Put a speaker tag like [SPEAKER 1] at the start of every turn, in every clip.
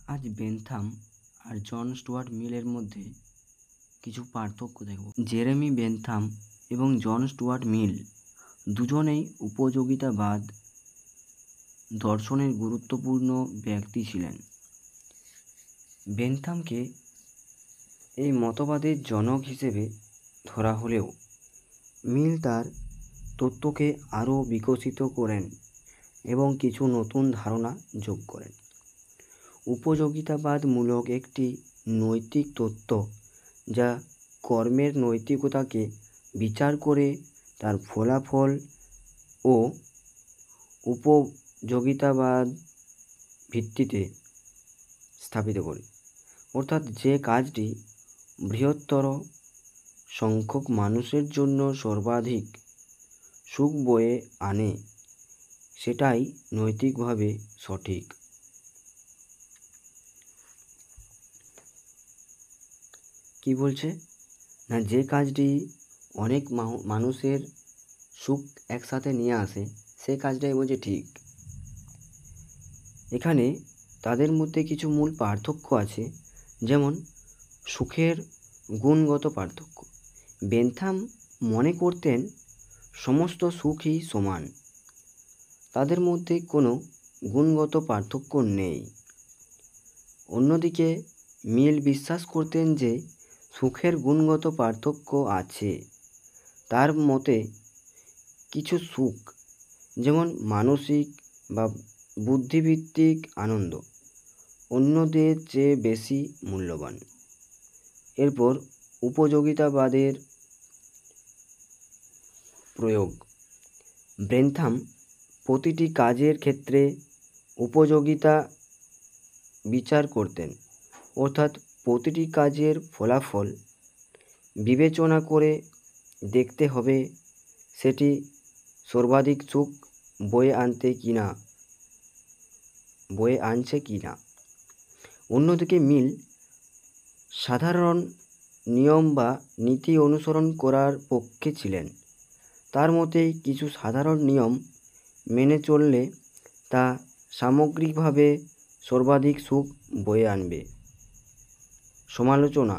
[SPEAKER 1] আজ বেন্থাম আর জন স্টুয়ার্ট মিলের মধ্যে কিছু পার্থক্য দেখব। জেরেমি বেন্থাম এবং জন স্টুয়ার্ট মিল দুজনেই উপযোগিতাবাদ দর্শনের গুরুত্বপূর্ণ ব্যক্তি ছিলেন। বেন্থামকে এই মতবাদের জনক হিসেবে ধরা হলেও মিল তার তত্ত্বকে আরও বিকশিত করেন এবং কিছু নতুন ধারণা যোগ করেন। উপযোগিতাবাদমূলক একটি নৈতিক তত্ত্ব যা কর্মের নৈতিকতাকে বিচার করে তার ফলাফল ও উপযোগিতাবাদ ভিত্তিতে স্থাপিত করে, অর্থাৎ যে কাজটি বৃহত্তর সংখ্যক মানুষের জন্য সর্বাধিক সুখ বয়ে আনে সেটাই নৈতিকভাবে সঠিক। কি বলছে না, যে কাজটি অনেক মানুষের সুখ একসাথে নিয়ে আসে সেই কাজটাই বলছে ঠিক। এখানে তাদের মধ্যে কিছু মূল পার্থক্য আছে, যেমন সুখের গুণগত পার্থক্য। বেন্থাম মনে করতেন সমস্ত সুখই সমান, তাদের মধ্যে কোনো গুণগত পার্থক্য নেই। অন্যদিকে মিল বিশ্বাস করতেন যে সুখের গুণগত পার্থক্য আছে। তার মতে কিছু সুখ, যেমন মানসিক বা বুদ্ধিভিত্তিক আনন্দ, অন্যদের চেয়ে বেশি মূল্যবান। এরপর উপযোগিতাবাদের প্রয়োগ। বেন্থাম প্রতিটি কাজের ক্ষেত্রে উপযোগিতা বিচার করতেন, অর্থাৎ প্রতিটি কাজের ফলাফল বিবেচনা করে দেখতে হবে সেটি সর্বাধিক সুখ বয়ে আনছে কি না। অন্যদিকে মিল সাধারণ নিয়ম বা নীতি অনুসরণ করার পক্ষে ছিলেন। তার মতে কিছু সাধারণ নিয়ম মেনে চললে তা সামগ্রিকভাবে সর্বাধিক সুখ বয়ে আনবে। সমালোচনা।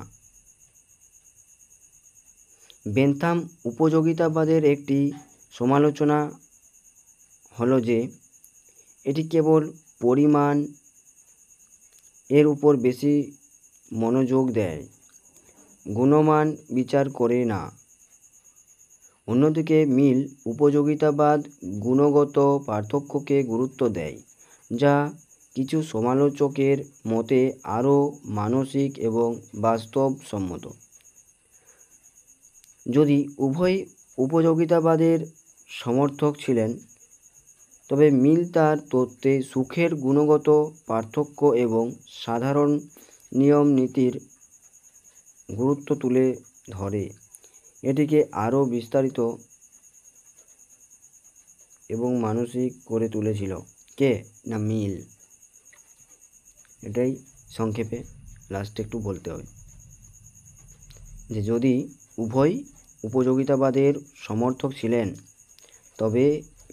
[SPEAKER 1] বেন্থাম উপযোগিতাবাদের একটি সমালোচনা হলো যে এটি কেবল পরিমাণ এর উপর বেশি মনোযোগ দেয়, গুণমান বিচার করে না। অন্যদিকে মিল উপযোগিতাবাদ গুণগত পার্থক্যকে গুরুত্ব দেয়, যা কিছু সমালোচকের মতে আরও মানসিক এবং বাস্তবসম্মত। যদি উভয় উপযোগিতাবাদের সমর্থক ছিলেন, তবে মিল তার তত্ত্বে সুখের গুণগত পার্থক্য এবং সাধারণ নিয়ম নীতির গুরুত্ব তুলে ধরে এটিকে আরও বিস্তারিত এবং মানসিক করে তুলেছিল। কে না, মিল। এটাই সংক্ষেপে লাস্টে একটু বলতে হবে যে যদি উভয় উপযোগিতাবাদের সমর্থক ছিলেন, তবে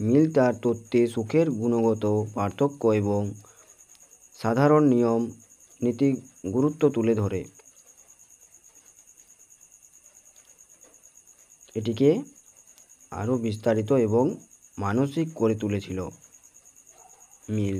[SPEAKER 1] মিল তার তত্ত্বে সুখের গুণগত পার্থক্য এবং সাধারণ নিয়ম নীতি গুরুত্ব তুলে ধরে এটিকে আরও বিস্তারিত এবং মানসিক করে তুলেছিল মিল।